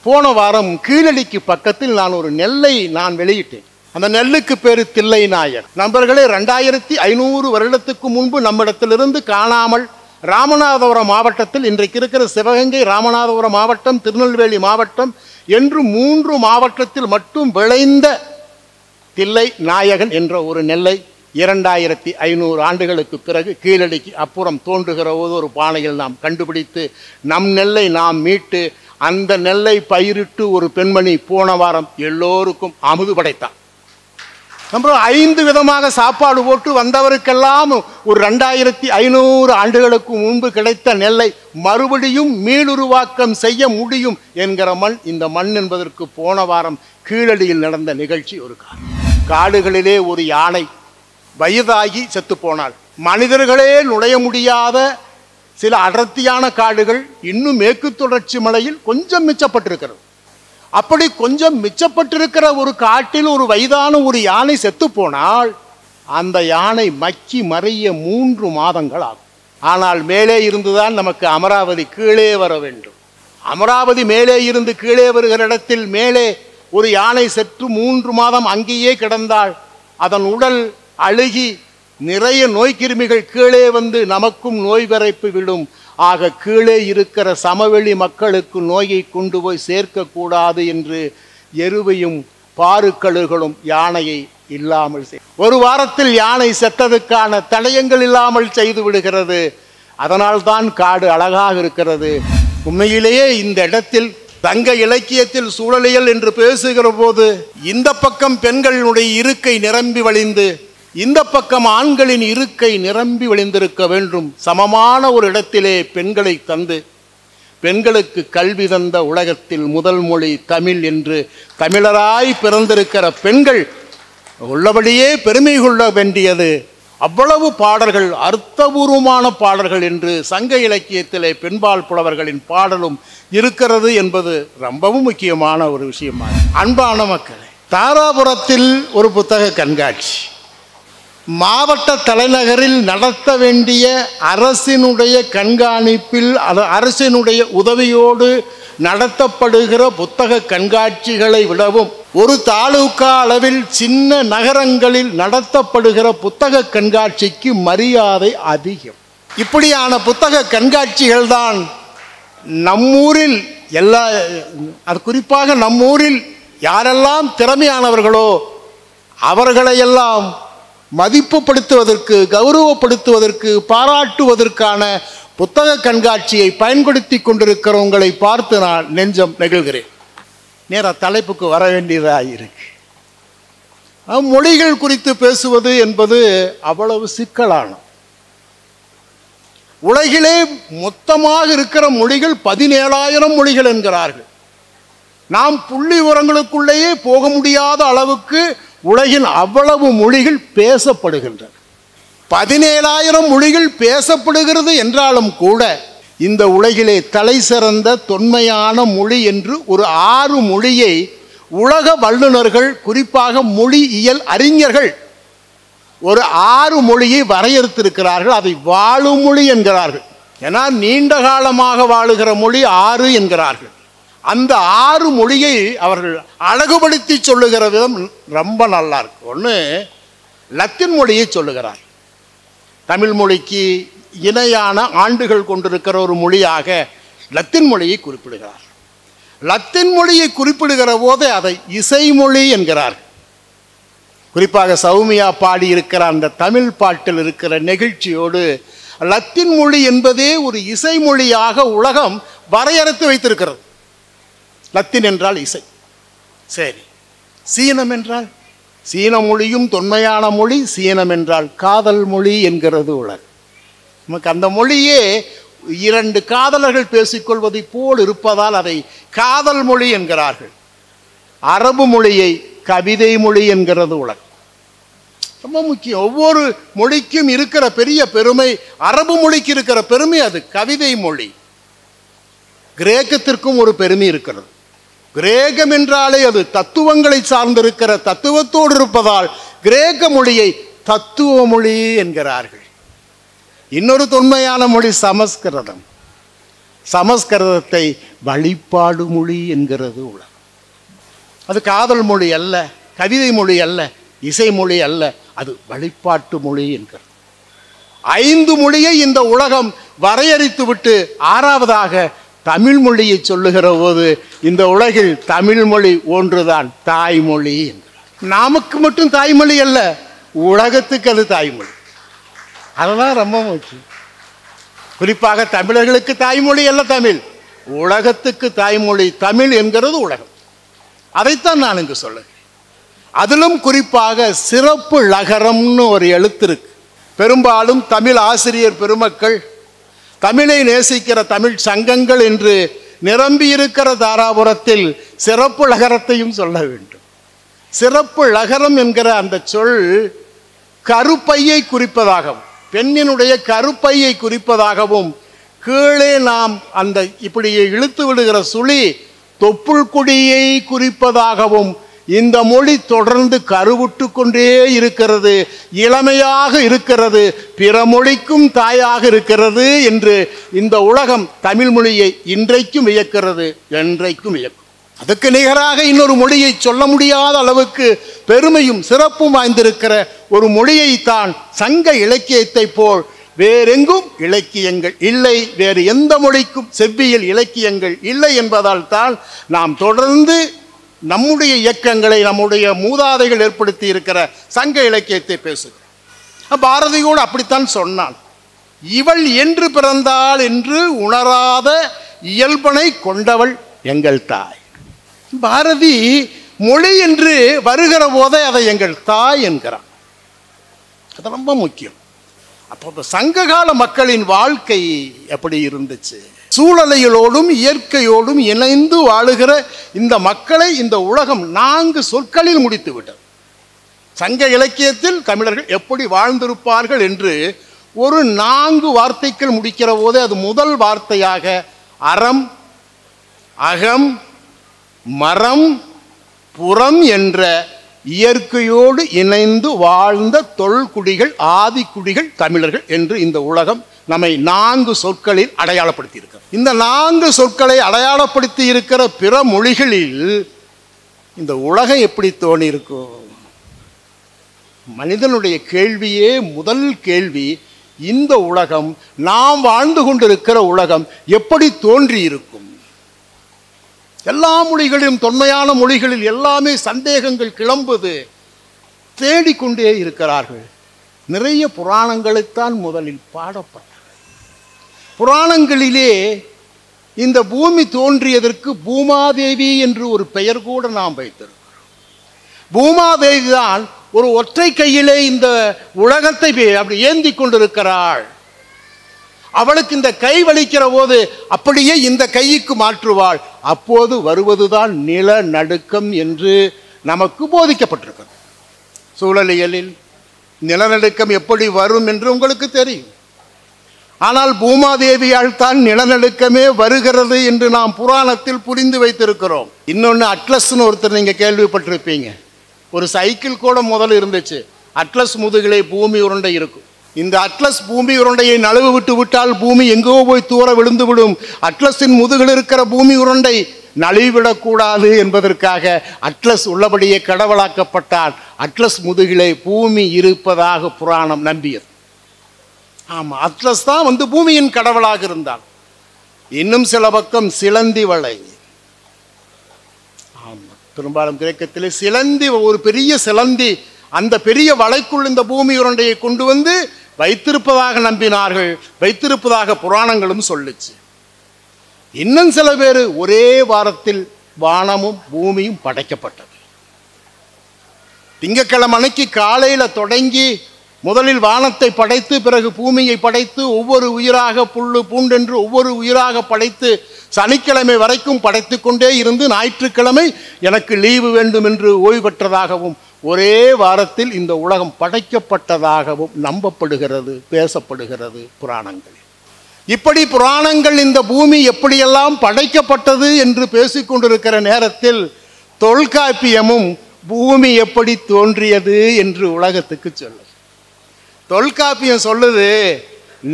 போன வாரம் கீழடிக்கு பக்கத்தில் நான் ஒரு நெல்லை வெளியிட்டேன். அந்த நெல்லுக்கு பேரு தில்லை நாயர். நண்பர்களே, 2500 வருடத்துக்கு முன்பு நம்மிடத்திலிருந்து காணாமல் ராமநாதபுரம் மாவட்டத்தில், இன்றைக்கு இருக்கிற சிவகங்கை, ராமநாதபுரம் மாவட்டம், திருநெல்வேலி மாவட்டம் என்று 3 மாவட்டத்தில் மட்டும் விளைந்த தில்லை நாயகன் என்ற ஒரு நெல்லை 2500 ஆண்டுகளுக்கு பிறகு கீழடிக்கு அப்புறம் தோன்றுகிற ஒரு பானையில் நாம் கண்டுபிடித்து நம் நெல்லை நாம் மீட்டு அந்த நெல்லை பயிரிட்டு ஒரு பெண்மணி போன வாரம் எல்லோருக்கும் அமுது படைத்தார். நம்ம 5 விதமாக சாப்பாடு போட்டு வந்தவருக்கெல்லாம் ஒரு 2500 ஆண்டுகளுக்கு முன்பு கிடைத்த நெல்லை மறுபடியும் மீளுருவாக்கம் செய்ய முடியும் என்கிற மண் இந்த மண் என்பதற்கு போன வாரம் கீழடியில் நடந்த நிகழ்ச்சி ஒரு காடுகளிலே ஒரு யானை வயதாகி செத்து போனாள். மனிதர்களே நுழைய முடியாத சில அடர்த்தியான காடுகள் இன்னும் மேற்கு தொடர்ச்சி மலையில் கொஞ்சம் மிச்சப்பட்டிருக்கிறது. அப்படி கொஞ்சம் மிச்சப்பட்டிருக்கிற ஒரு காட்டில் ஒரு வயதான ஒரு யானை செத்து போனால் அந்த யானை மக்கி மறைய 3 மாதங்கள் ஆகும். ஆனால் மேலே இருந்துதான் நமக்கு அமராவதி கீழே வர வேண்டும். அமராவதி மேலே இருந்து கீழே வருகிற இடத்தில் மேலே ஒரு யானை செத்து 3 மாதம் அங்கேயே கிடந்தால் அதன் உடல் அழுகி நிறைய நோய்க்கிருமிகள் கீழே வந்து நமக்கும் நோய் விரைப்பு விடும். ஆக கீழே இருக்கிற சமவெளி மக்களுக்கு நோயை கொண்டு போய் சேர்க்கக்கூடாது என்று எருவையும் பாருக்கழுகளும் யானையை இல்லாமல் ஒரு வாரத்தில் யானை செத்ததுக்கான தடயங்கள் இல்லாமல் செய்து விடுகிறது. அதனால்தான் காடு அழகாக இருக்கிறது. உண்மையிலேயே இந்த இடத்தில் சங்க இலக்கியத்தில் சூழலியல் என்று பேசுகிற போது இந்த பக்கம் பெண்களுடைய இருக்கை நிரம்பி வழிந்து இந்த பக்கம் ஆண்களின் இருக்கை நிரம்பி வழிந்திருக்க வேண்டும். சமமான ஒரு இடத்திலே பெண்களை தந்து பெண்களுக்கு கல்வி தந்த உலகத்தில் முதல் மொழி தமிழ் என்று தமிழராய் பிறந்திருக்கிற பெண்கள் உள்ளபடியே பெருமை கொள்ள வேண்டியது. அவ்வளவு பாடல்கள், அர்த்தபூர்வமான பாடல்கள் என்று சங்க இலக்கியத்திலே பெண்பால் புலவர்களின் பாடலும் இருக்கிறது என்பது ரொம்பவும் முக்கியமான ஒரு விஷயமாக. அன்பான மக்களே, தாராபுரத்தில் ஒரு புத்தக கண்காட்சி மாவட்ட தலைநகரில் நடத்த வேண்டிய அரசினுடைய கண்காணிப்பில் அரசினுடைய உதவியோடு நடத்தப்படுகிற புத்தக கண்காட்சிகளை விடவும் ஒரு தாலுகா அளவில் சின்ன நகரங்களில் நடத்தப்படுகிற புத்தக கண்காட்சிக்கு மரியாதை அதிகம். இப்படியான புத்தக கண்காட்சிகள் தான் நம்மூரில் அது குறிப்பாக நம்மூரில் யாரெல்லாம் திறமையானவர்களோ அவர்களையெல்லாம் மதிப்புப்படுத்துவதற்கு, கௌரவப்படுத்துவதற்கு, பாராட்டுவதற்கான புத்தக கண்காட்சியை பயன்படுத்தி கொண்டிருக்கிறவங்களை பார்த்து நான் நெஞ்சம் நெகிழ்கிறேன். நேர தலைப்புக்கு வர வேண்டியதாக இருக்கு. மொழிகள் குறித்து பேசுவது என்பது அவ்வளவு சிக்கலான. உலகிலே மொத்தமாக இருக்கிற மொழிகள் 17,000 மொழிகள் என்கிறார்கள். நாம் புள்ளி உரங்களுக்குள்ளேயே போக முடியாத அளவுக்கு உலகின் அவ்வளவு மொழிகள் பேசப்படுகின்றன. 17,000 மொழிகள் பேசப்படுகிறது என்றாலும் கூட இந்த உலகிலே தலை சிறந்த தொன்மையான மொழி என்று ஒரு 6 மொழியை உலக வல்லுநர்கள், குறிப்பாக மொழியியல் அறிஞர்கள் ஒரு 6 மொழியை வரையறுத்திருக்கிறார்கள். அதை வாழும் மொழி என்கிறார்கள். ஏன்னா நீண்ட காலமாக வாழுகிற மொழி 6 என்கிறார்கள். அந்த 6 மொழியை அவர்கள் அழகுபடுத்தி சொல்லுகிற விதம் ரொம்ப நல்லா இருக்கு. ஒன்று, லத்தீன் மொழியை சொல்லுகிறார். தமிழ் மொழிக்கு இணையான ஆண்டுகள் கொண்டிருக்கிற ஒரு மொழியாக லத்தீன் மொழியை குறிப்பிடுகிறார். லத்தீன் மொழியை குறிப்பிடுகிற போது அதை இசைமொழி என்கிறார். குறிப்பாக சௌமியா பாடி இருக்கிற அந்த தமிழ் பாட்டில் இருக்கிற நெகிழ்ச்சியோடு லத்தீன் மொழி என்பதே ஒரு இசைமொழியாக உலகம் வரையறுத்து வைத்திருக்கிறது. லத்தீன் என்றால் இசை. சரி, சீனம் என்றால் சீன மொழியும் தொன்மையான மொழி. சீனம் என்றால் காதல் மொழி என்கிறது உலகம். நமக்கு அந்த மொழியே 2 காதலர்கள் பேசிக்கொள்வதை போல் இருப்பதால் அதை காதல் மொழி என்கிறார்கள். அரபு மொழியை கவிதை மொழி என்கிறது உலகம். ரொம்ப முக்கியம். ஒவ்வொரு மொழிக்கும் இருக்கிற பெரிய பெருமை, அரபு மொழிக்கு இருக்கிற பெருமை அது கவிதை மொழி. கிரேக்கத்திற்கும் ஒரு பெருமை இருக்கிறது. கிரேக்கம் என்றாலே அது தத்துவங்களை சார்ந்திருக்கிற தத்துவத்தோடு இருப்பதால் கிரேக்க மொழியை தத்துவ மொழி என்கிறார்கள். இன்னொரு தொன்மையான மொழி சமஸ்கிருதம். சமஸ்கிருதத்தை வழிபாடு மொழி என்கிறது உலகம். அது காதல் மொழி அல்ல, கவிதை மொழி அல்ல, இசை மொழி அல்ல, அது வழிபாட்டு மொழி என்கிறது. 5 மொழியை இந்த உலகம் வரையறுத்து விட்டு 6வதாக தமிழ் மொழியை சொல்லுகிற போது இந்த உலகில் தமிழ் மொழி ஒன்றுதான் தாய்மொழி என்கிறார். நமக்கு மட்டும் தாய்மொழி அல்ல, உலகத்துக்கு அது தாய்மொழி. அதுதான் ரொம்ப முக்கியம். குறிப்பாக தமிழர்களுக்கு தாய்மொழி அல்ல தமிழ், உலகத்துக்கு தாய்மொழி தமிழ் என்கிறது உலகம். அதைத்தான் நான் இங்கு சொல்லுகிறேன். அதிலும் குறிப்பாக சிறப்பு லகரம்னு ஒரு எழுத்து இருக்கு. பெரும்பாலும் தமிழ் ஆசிரியர் பெருமக்கள், தமிழை நேசிக்கிற தமிழ் சங்கங்கள் என்று நிரம்பியிருக்கிற தாராபுரத்தில் சிறப்பு லகரத்தையும் சொல்ல வேண்டும். சிறப்பு லகரம் என்கிற அந்த சொல் கருப்பையை குறிப்பதாகவும், பெண்ணினுடைய கருப்பையை குறிப்பதாகவும், கீழே நாம் அந்த இப்படி இழுத்து விடுகிற சுழி தொப்புள் கொடியை குறிப்பதாகவும் இந்த மொழி தொடர்ந்து கருவுட்டு கொண்டே இருக்கிறது, இளமையாக இருக்கிறது, பிற மொழிக்கும் தாயாக இருக்கிறது என்று இந்த உலகம் தமிழ் மொழியை இன்றைக்கும் வியக்கிறது, என்றைக்கும் வியக்கும். அதுக்கு நிகராக இன்னொரு மொழியை சொல்ல முடியாத அளவுக்கு பெருமையும் சிறப்பும் வாய்ந்திருக்கிற ஒரு மொழியைத்தான் சங்க இலக்கியத்தை போல் வேறெங்கும் இலக்கியங்கள் இல்லை, வேறு எந்த மொழிக்கும் செவ்வியல் இலக்கியங்கள் இல்லை என்பதால் தான் நாம் தொடர்ந்து நம்முடைய இயக்கங்களை, நம்முடைய மூதாதைகள் ஏற்படுத்தி இருக்கிற சங்க இலக்கியத்தை பேசுகிறோம். பாரதியோடு அப்படித்தான் சொன்னான். இவள் என்று பிறந்தாள் என்று உணராத இயல்பனை கொண்டவள் எங்கள் தாய். பாரதி மொழி என்று வருகிற போதே அதை எங்கள் தாய் என்கிறான். அது ரொம்ப முக்கியம். அப்போ சங்ககால மக்களின் வாழ்க்கை எப்படி இருந்துச்சு? சூழலையோடும் இயற்கையோடும் இணைந்து வாழுகிற இந்த மக்களை இந்த உலகம் 4 சொற்களில் முடித்து விட்டது. சங்க இலக்கியத்தில் தமிழர்கள் எப்படி வாழ்ந்திருப்பார்கள் என்று ஒரு 4 வார்த்தைகள் முடிக்கிற போதே அது முதல் வார்த்தையாக அறம், அகம், மரம், புறம் என்ற இயற்கையோடு இணைந்து வாழ்ந்த தொல்குடிகள், ஆதிக்குடிகள் தமிழர்கள் என்று இந்த உலகம் நம்மை 4 சொற்களில் அடையாளப்படுத்தி இருக்கிறது. இந்த 4 சொற்களை அடையாளப்படுத்தி இருக்கிற பிற மொழிகளில் இந்த உலகம் எப்படி தோணி இருக்கும்? மனிதனுடைய கேள்வியே முதல் கேள்வி, இந்த உலகம், நாம் வாழ்ந்து கொண்டிருக்கிற உலகம் எப்படி தோன்றி இருக்கும்? எல்லா மொழிகளிலும், தொன்மையான மொழிகளில் எல்லாமே சந்தேகங்கள் கிளம்புது, தேடிக்கொண்டே இருக்கிறார்கள். நிறைய புராணங்களைத்தான் முதலில் பாடப்பட்டது. புராணங்களிலே இந்த பூமி தோன்றியதற்கு பூமாதேவி என்று ஒரு பெயர் கூட நாம் வைத்திருக்கிறோம். பூமாதேவி தான் ஒரு ஒற்றை கையிலே இந்த உலகத்தை அப்படி ஏந்தி கொண்டிருக்கிறாள். அவளுக்கு இந்த கை வலிக்கிற போது அப்படியே இந்த கைக்கு மாற்றுவாள். அப்போது வருவதுதான் நிலநடுக்கம் என்று நமக்கு போதிக்கப்பட்டிருக்கிறது. சூழலியலில் நிலநடுக்கம் எப்படி வரும் என்று உங்களுக்கு தெரியும். ஆனால் பூமாதேவியால் தான் நிலநடுக்கமே வருகிறது என்று நாம் புராணத்தில் புரிந்து வைத்திருக்கிறோம். இன்னொன்று, அட்லஸ்ன்னு ஒருத்தர் நீங்கள் கேள்விப்பட்டிருப்பீங்க. ஒரு சைக்கிள் கூட முதல்ல இருந்துச்சு. அட்லஸ் முதுகிலே பூமி உருண்டை இருக்கும். இந்த அட்லஸ் பூமி உருண்டையை நழுவு விட்டு விட்டால் பூமி எங்கோ போய் தூர விழுந்து விடும். அட்லஸின் முதுகில் இருக்கிற பூமி உருண்டை நழுவிவிடக்கூடாது என்பதற்காக அட்லஸ் உள்ளபடியே கடவுளாக்கப்பட்டால் அட்லஸ் முதுகிலே பூமி இருப்பதாக புராணம் நம்பியது. ஆமாம், அட்லஸ் தான் பூமியின் கடவுளாக இருந்தான். இன்னும் சில பக்கம் சிலந்தி வளை. ஆமாம், பெரும்பாலும் கிரேக்கத்திலே சிலந்தி, ஒரு பெரிய சிலந்தி அந்த பெரிய வளைக்குள் இந்த பூமி உருண்டையை கொண்டு வந்து வைத்திருப்பதாக நம்பினார்கள், வைத்திருப்பதாக புராணங்களும் சொல்லுச்சு. இன்னும் சில பேர் ஒரே வாரத்தில் வானமும் பூமியும் படைக்கப்பட்டது. திங்கட்கிழமை அன்னைக்கு காலையில் தொடங்கி முதலில் வானத்தை படைத்து பிறகு பூமியை படைத்து ஒவ்வொரு உயிராக புல்லு பூண்டென்று ஒவ்வொரு உயிராக படைத்து சனிக்கிழமை வரைக்கும் படைத்து கொண்டே இருந்து ஞாயிற்றுக்கிழமை எனக்கு லீவு வேண்டும் என்று ஓய்வு பெற்றதாகவும் ஒரே வாரத்தில் இந்த உலகம் படைக்கப்பட்டதாகவும் நம்பப்படுகிறது, பேசப்படுகிறது புராணங்களில். இப்படி புராணங்கள் இந்த பூமி எப்படியெல்லாம் படைக்கப்பட்டது என்று பேசிக்கொண்டிருக்கிற நேரத்தில் தொல்காப்பியமும் பூமி எப்படி தோன்றியது என்று உலகத்துக்கு சொல்லுது. தொல்காப்பியம் சொல்லுது,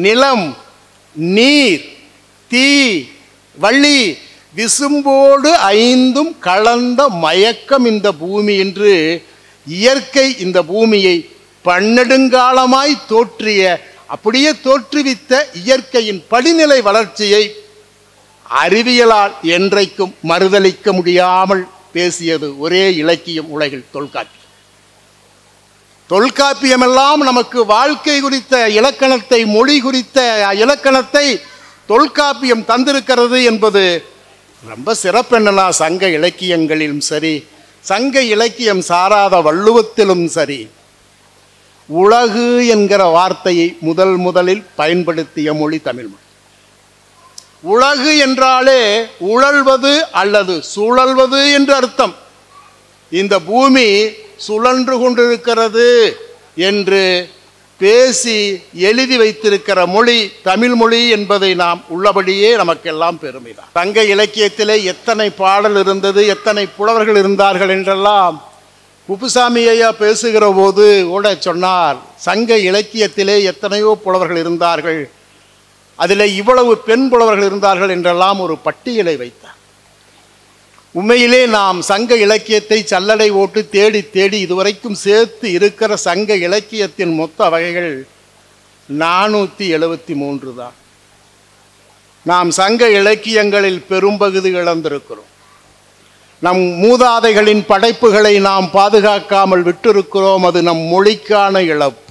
நிலம், நீர், தீ, வள்ளி விசும்போடு ஐந்தும் கலந்த மயக்கம் இந்த பூமி என்று இயற்கை இந்த பூமியை பன்னெடுங்காலமாய் தோற்றிய, அப்படியே தோற்றுவித்த இயற்கையின் படிநிலை வளர்ச்சியை அறிவியலால் என்றைக்கும் மறுதலிக்க முடியாமல் பேசியது ஒரே இலக்கியம் உலகில் தொல்காப்பியம். தொல்காப்பியமெல்லாம் நமக்கு வாழ்க்கை குறித்த இலக்கணத்தை, மொழி குறித்த இலக்கணத்தை தொல்காப்பியம் தந்திருக்கிறது என்பது ரொம்ப சிறப்பென்னா சங்க இலக்கியங்களிலும் சரி, சங்க இலக்கியம் சாராத வள்ளுவத்திலும் சரி, உலகு என்கிற வார்த்தையை முதலில் பயன்படுத்திய மொழி தமிழ் மொழி. உலகு என்றாலே உழல்வது அல்லது சுழல்வது என்று அர்த்தம். இந்த பூமி சுழன்று கொண்டிருக்கிறது என்று பேசி எழுதி வைத்திருக்கிற மொழி தமிழ் மொழி என்பதை நாம் உள்ளபடியே நமக்கெல்லாம் பெருமைதான். சங்க இலக்கியத்திலே எத்தனை பாடல் இருந்தது, எத்தனை புலவர்கள் இருந்தார்கள் என்றெல்லாம் குப்புசாமி ஐயா பேசுகிற போது கூட சொன்னார். சங்க இலக்கியத்திலே எத்தனையோ புலவர்கள் இருந்தார்கள், அதில் இவ்வளவு பெண் புலவர்கள் இருந்தார்கள் என்றெல்லாம் ஒரு பட்டியலை வைத்தார். உண்மையிலே நாம் சங்க இலக்கியத்தை சல்லடை ஓட்டு தேடி தேடி இதுவரைக்கும் சேர்த்து இருக்கிற சங்க இலக்கியத்தின் மொத்த வகைகள் 473 தான். நாம் சங்க இலக்கியங்களில் பெரும்பகுதி இழந்திருக்கிறோம். நம் மூதாதைகளின் படைப்புகளை நாம் பாதுகாக்காமல் விட்டிருக்கிறோம். அது நம் மொழிக்கான இழப்பு.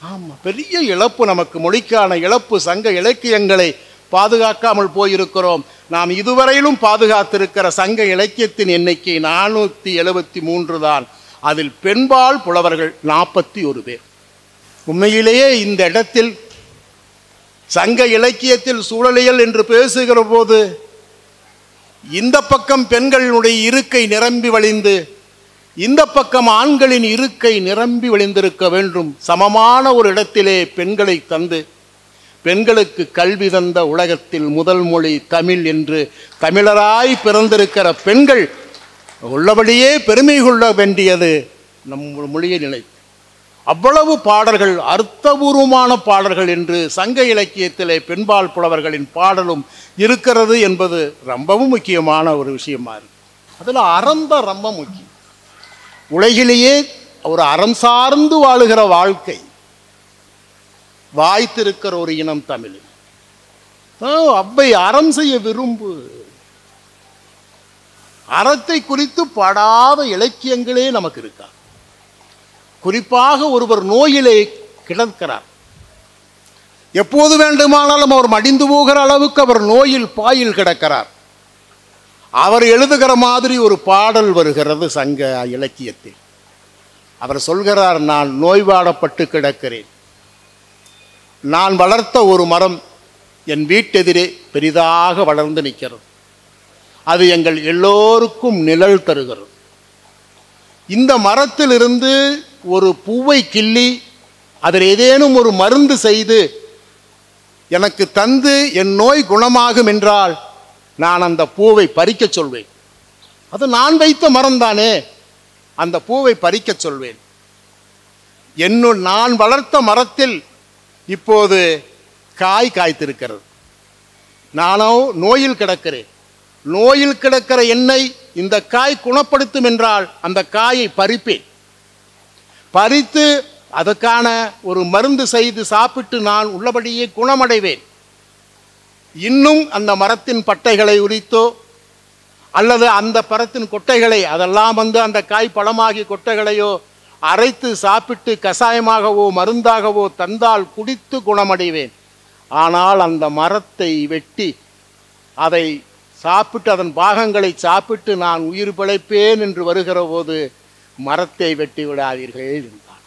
ஆமாம், பெரிய இழப்பு நமக்கு, மொழிக்கான இழப்பு. சங்க இலக்கியங்களை பாதுகாக்காமல் போயிருக்கிறோம். நாம் இதுவரையிலும் பாதுகாத்திருக்கிற சங்க இலக்கியத்தின் எண்ணிக்கை 473 தான். அதில் பெண்பால் புலவர்கள் 41 பேர். உண்மையிலேயே இந்த இடத்தில் சங்க இலக்கியத்தில் சூழலியல் என்று பேசுகிற போது இந்த பக்கம் பெண்களினுடைய இருக்கை நிரம்பி வழிந்து, இந்த பக்கம் ஆண்களின் இருக்கை நிரம்பி வழிந்திருக்க வேண்டும். சமமான ஒரு இடத்திலே பெண்களை தந்து, பெண்களுக்கு கல்வி தந்த உலகத்தில் முதல் மொழி தமிழ் என்று தமிழராய் பிறந்திருக்கிற பெண்கள் உள்ளபடியே பெருமை கொள்ள வேண்டியது நம் மொழியை நிலை. அவ்வளவு பாடல்கள், அர்த்தபூர்வமான பாடல்கள் என்று சங்க இலக்கியத்திலே பெண்பால் புலவர்களின் பாடலும் இருக்கிறது என்பது ரொம்பவும் முக்கியமான ஒரு விஷயமா இருக்கு. அதில் அறம்தான் ரொம்ப முக்கியம். உலகிலேயே ஒரு அறம் சார்ந்து வாழுகிற வாழ்க்கை வாய்த்திருக்கிற ஒரு இனம் தமிழ். அவ்வை அறம் செய்ய விரும்பு. அறத்தை குறித்து பாடாத இலக்கியங்களே நமக்கு இருக்கா? குறிப்பாக ஒருவர் நோயிலே கிடக்கிறார், எப்போது வேண்டுமானாலும் அவர் மடிந்து போகிற அளவுக்கு அவர் நோயில் பாயில் கிடக்கிறார். அவர் எழுதுகிற மாதிரி ஒரு பாடல் வருகிறது சங்க இலக்கியத்தில். அவர் சொல்கிறார், நான் நோய்வாடப்பட்டு கிடக்கிறேன். நான் வளர்த்த ஒரு மரம் என் வீட்டெதிரே பெரிதாக வளர்ந்து நிற்கிறது. அது எங்கள் எல்லோருக்கும் நிழல் தருகிறது. இந்த மரத்திலிருந்து ஒரு பூவை கிள்ளி அதில் ஏதேனும் ஒரு மருந்து செய்து எனக்கு தந்து என் நோய் குணமாகும் என்றால் நான் அந்த பூவை பறிக்க சொல்வேன். அது நான் வைத்த மரம்தானே, அந்த பூவை பறிக்க சொல்வேன். நான் வளர்த்த மரத்தில் இப்போது காய் காய்த்திருக்கிறது. நானோ நோயில் கிடக்கிறேன். நோயில் கிடக்கிற என்னை இந்த காய் குணப்படுத்தும் என்றால் அந்த காயை பறிப்பேன். பறித்து அதற்கான ஒரு மருந்து செய்து சாப்பிட்டு நான் உள்ளபடியே குணமடைவேன். இன்னும் அந்த மரத்தின் பட்டைகளை உரித்தோ அல்லது அந்த மரத்தின் கொட்டைகளை, அதெல்லாம் அந்த காய் பழமாகி கொட்டைகளையோ அரைத்து சாப்பிட்டு கசாயமாகவோ மருந்தாகவோ தந்தால் குடித்து குணமடைவேன். ஆனால் அந்த மரத்தை வெட்டி அதை சாப்பிட்டு அதன் பாகங்களை சாப்பிட்டு நான் உயிர் பிழைப்பேன் என்று வருகிற போது மரத்தை வெட்டி விடாதீர்கள் என்றார்.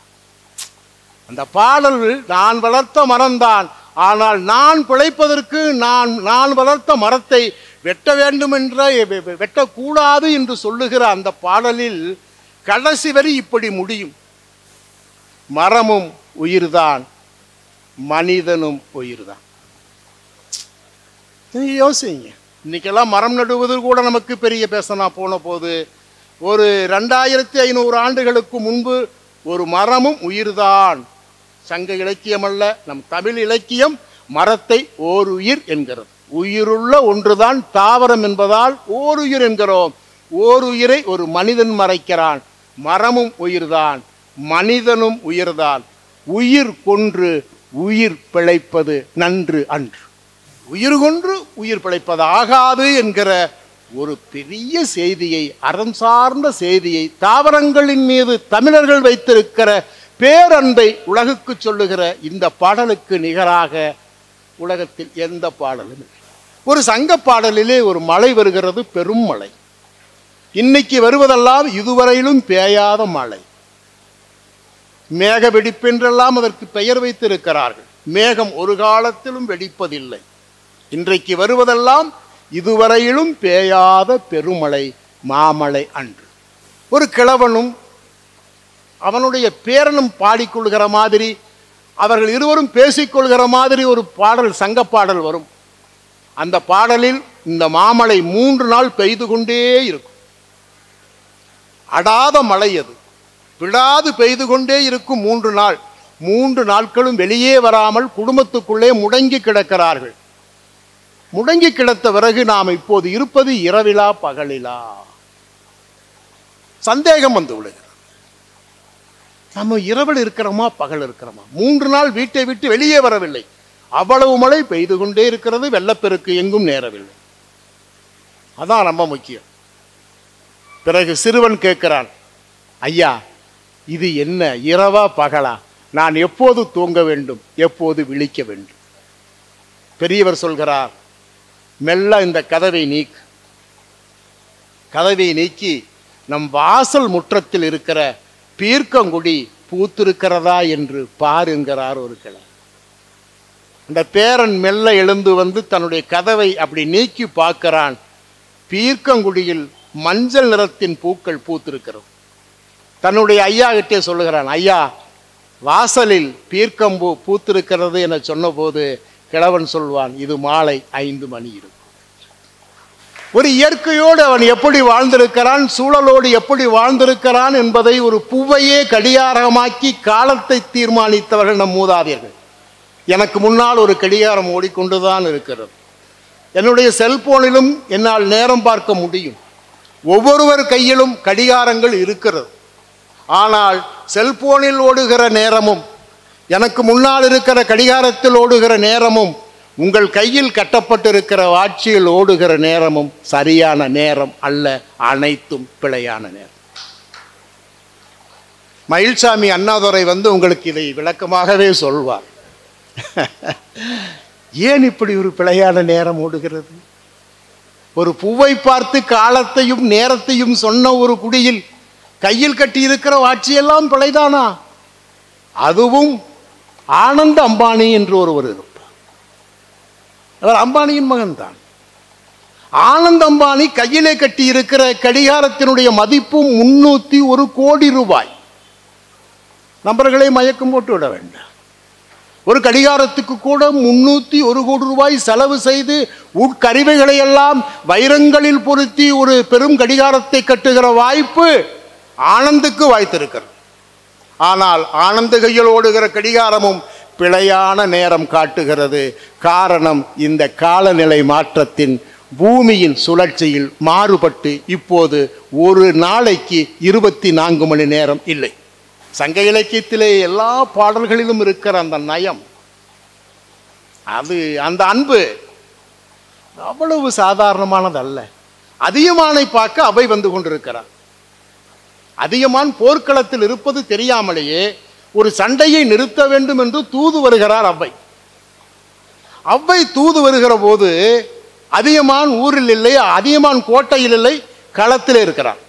அந்த பாடல் நான் வளர்த்த மரம்தான், ஆனால் நான் பிழைப்பதற்கு நான் வளர்த்த மரத்தை வெட்ட வேண்டும் என்ற வெட்டக்கூடாது என்று சொல்லுகிற அந்த பாடலில் கடைசி வரி இப்படி முடியும்: மரமும் உயிர்தான், மனிதனும் உயிர்தான். யோசிங்க, இன்னைக்கெல்லாம் மரம் நடுவது கூட நமக்கு பெரிய பேசனா போன போது, ஒரு 2500 ஆண்டுகளுக்கு முன்பு ஒரு மரமும் உயிர்தான். சங்க இலக்கியம் அல்ல, நம் தமிழ் இலக்கியம் மரத்தை ஓர் உயிர் என்கிறது. உயிருள்ள ஒன்றுதான் தாவரம் என்பதால் ஓருயிர் என்கிறோம். ஓருயிரை ஒரு மனிதன் மறைக்கிறான். மரமும் உயிர்தான், மனிதனும் உயிர்தான். உயிர் கொன்று உயிர் பிழைப்பது நன்று அன்று. உயிர் கொன்று உயிர் பிழைப்பது ஆகாது என்கிற ஒரு பெரிய செய்தியை, அறம் சார்ந்த செய்தியை, தாவரங்களின் மீது தமிழர்கள் வைத்திருக்கிற பேரன்பை உலகுக்கு சொல்லுகிற இந்த பாடலுக்கு நிகராக உலகத்தில் எந்த பாடலும் இல்லை. ஒரு சங்க பாடலிலே ஒரு மழை வருகிறது, பெரும் மழை. இன்னைக்கு வருவதெல்லாம் இதுவரையிலும் பேயாத மழை. மேக வெடிப்பென்றெல்லாம் அதற்கு பெயர் வைத்திருக்கிறார்கள். மேகம் ஒரு காலத்திலும் வெடிப்பதில்லை. இன்றைக்கு வருவதெல்லாம் இதுவரையிலும் பேயாத பெருமழை, மாமழை அன்று. ஒரு கிழவனும் அவனுடைய பேரனும் பாடிக்கொள்கிற மாதிரி, அவர்கள் இருவரும் பேசிக்கொள்கிற மாதிரி ஒரு பாடல், சங்க பாடல் வரும். அந்த பாடலில் இந்த மாமழை 3 நாள் பெய்து கொண்டே இருக்கும். அடாத மழை, அது விடாது பெய்து கொண்டே இருக்கும் 3 நாள். 3 நாட்களும் வெளியே வராமல் குடும்பத்துக்குள்ளே முடங்கி கிடக்கிறார்கள். முடங்கி கிடத்த பிறகு நாம் இப்போது இருப்பது இரவிலா பகலிலா சந்தேகம் வந்து விடுகிறது. நம்ம இரவில் இருக்கிறோமா பகல் இருக்கிறோமா? 3 நாள் வீட்டை விட்டு வெளியே வரவில்லை. அவ்வளவு மழை பெய்து கொண்டே இருக்கிறது. வெள்ளப்பெருக்கு எங்கும் நேரவில்லை. அதான் ரொம்ப முக்கியம். பிறகு சிறுவன் கேட்கிறான், ஐயா இது என்ன, இரவா பகலா? நான் எப்போது தூங்க வேண்டும், எப்போது விழிக்க வேண்டும்? பெரியவர் சொல்கிறார், மெல்ல இந்த கதவை நீக்கு. கதவை நீக்கி நம் வாசல் முற்றத்தில் இருக்கிற பீர்க்கங்குடி பூத்திருக்கிறதா என்று பாருங்கிறார் ஒரு கிழவர். அந்த பேரன் மெல்ல எழுந்து வந்து தன்னுடைய கதவை அப்படி நீக்கி பார்க்கிறான். பீர்க்கங்குடியில் மஞ்சள் நிறத்தின் பூக்கள் பூத்திருக்கிறது. தன்னுடைய ஐயா கிட்டே சொல்லுகிறான், ஐயா வாசலில் பீர்க்கம்பூ பூத்திருக்கிறது என சொன்னபோது கிழவன் சொல்வான், இது மாலை 5 மணி இருக்கும். ஒரு இயற்கையோடு அவன் எப்படி வாழ்ந்திருக்கிறான், சூழலோடு எப்படி வாழ்ந்திருக்கிறான் என்பதை ஒரு பூவையே கடிகாரமாக்கி காலத்தை தீர்மானித்தவர்கள் நம் மூதாதையர்கள். எனக்கு முன்னால் ஒரு கடிகாரம் ஓடிக்கொண்டுதான் இருக்கிறது. என்னுடைய செல்போனிலும் என்னால் நேரம் பார்க்க முடியும். ஒவ்வொருவர் கையிலும் கடிகாரங்கள் இருக்கிறது. ஆனால் செல்போனில் ஓடுகிற நேரமும் எனக்கு முன்னால் இருக்கிற கடிகாரத்தில் ஓடுகிற நேரமும் உங்கள் கையில் கட்டப்பட்டிருக்கிற வாட்சியில் ஓடுகிற நேரமும் சரியான நேரம் அல்ல, அனைத்தும் பிழையான நேரம். மயில்சாமி அண்ணாதுரை வந்து உங்களுக்கு இதை விளக்கமாகவே சொல்வார். ஏன் இப்படி ஒரு பிழையான நேரம் ஓடுகிறது? ஒரு பூவை பார்த்து காலத்தையும் நேரத்தையும் சொன்ன ஒரு குடியில் கையில் கட்டி இருக்கிற வாட்சியெல்லாம் பிழைதானா? அதுவும் ஆனந்த அம்பானி என்று ஒருவர் இருப்பார். அவர் அம்பானியின் மகன் தான். ஆனந்த அம்பானி கையிலே கட்டி இருக்கிற கடிகாரத்தினுடைய மதிப்பு 301 கோடி ரூபாய். நபர்களை மயக்கம் போட்டு விட வேண்டாம். ஒரு கடிகாரத்துக்கு கூட 301 கோடி ரூபாய் செலவு செய்து உட்கருவிகளை எல்லாம் வைரங்களில் பொருத்தி ஒரு பெரும் கடிகாரத்தை கட்டுகிற வாய்ப்பு ஆனந்துக்கு வாய்த்திருக்கிறது. ஆனால் ஆனந்த கையில் ஓடுகிற கடிகாரமும் பிழையான நேரம் காட்டுகிறது. காரணம், இந்த காலநிலை மாற்றத்தின் பூமியின் சுழற்சியில் மாறுபட்டு இப்போது ஒரு நாளைக்கு 24 மணி நேரம் இல்லை. சங்க இலக்கியத்திலே எல்லா பாடல்களிலும் இருக்கிற அந்த நயம், அது அந்த அன்பு அவ்வளவு சாதாரணமானதல்ல. அதியமானை பார்க்க அவை வந்து கொண்டிருக்கிறார். அதியமான் போர்க்களத்தில் இருப்பது தெரியாமலேயே ஒரு சண்டையை நிறுத்த வேண்டும் என்று தூது வருகிறார் அவ்வை. அவ்வை தூது வருகிற போது அதியமான் ஊரில் இல்லை, அதியமான் கோட்டையில் இல்லை, களத்தில் இருக்கிறார்.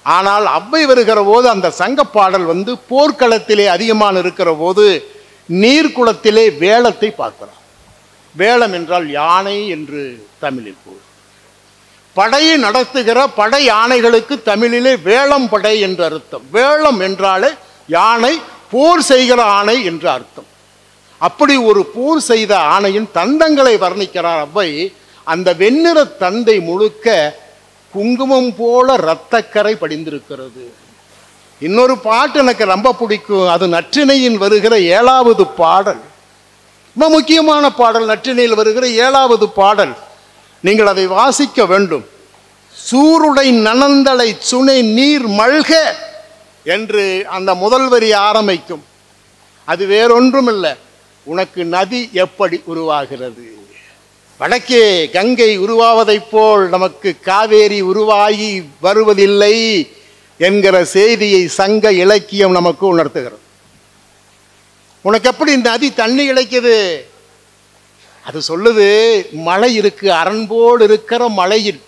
ஆனால் அவ்வை வருகிற போது அந்த சங்க பாடல் வந்து போர்க்களத்திலே அதியமான் இருக்கிற போது நீர்க்குளத்திலே வேளத்தை பார்க்கிறார். வேளம் என்றால் யானை என்று தமிழில் கூறும். படையை நடத்துகிற படை யானைகளுக்கு தமிழிலே வேளம் படை என்று அர்த்தம். வேளம் என்றாலே யானை, போர் செய்கிற ஆணை என்று அர்த்தம். அப்படி ஒரு போர் செய்த ஆணையின் தந்தங்களை வர்ணிக்கிறார் அவ்வை. அந்த வெண்ணிற தந்தை முழுக்க குங்குமம் போல இரத்தக்கரை படிந்திருக்கிறது. இன்னொரு பாட்டு எனக்கு ரொம்ப பிடிக்கும். அது நற்றிணையின் வருகிற 7வது பாடல். ரொம்ப முக்கியமான பாடல், நற்றிணையில் வருகிற 7வது பாடல். நீங்கள் அதை வாசிக்க வேண்டும். சூருடை நனந்தலை சுனை நீர் மல்க என்று அந்த முதல் வரி ஆரம்பிக்கும். அது வேறொன்றும் இல்லை, உனக்கு நதி எப்படி உருவாகிறது. வடக்கே கங்கை உருவாவதைப் போல் நமக்கு காவேரி உருவாகி வருவதில்லை என்கிற செய்தியை சங்க இலக்கியம் நமக்கு உணர்த்துகிறது. உனக்கு எப்படி நதி தண்ணி கிடைக்குது? அது சொல்லுது, மலை இருக்கு, அரண்போடு இருக்கிற மலையில்,